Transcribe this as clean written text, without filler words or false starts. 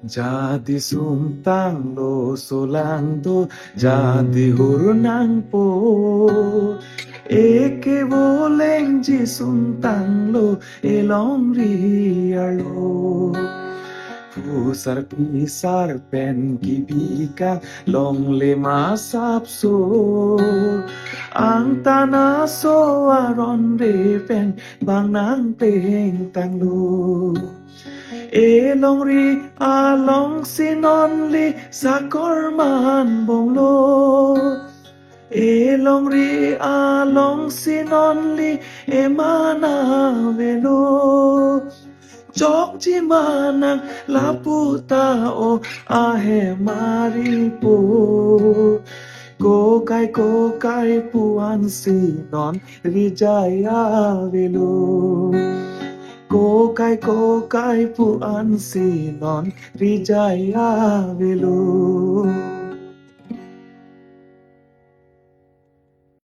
Jadi suntang lo solang do jadi hurnang po eke boleng ji suntang lo elong rialo pusar pisar pen kibika long le masapso ang tanaso aron re pen bang nang peng tang lo Elong ri along sinon li sakor man bong lo Elong ri along sinon li emana velo Chok chi manang laputa o ahe maripo Ko kai puan sinon rijaya velo Ko kai puan sinon rijaya velo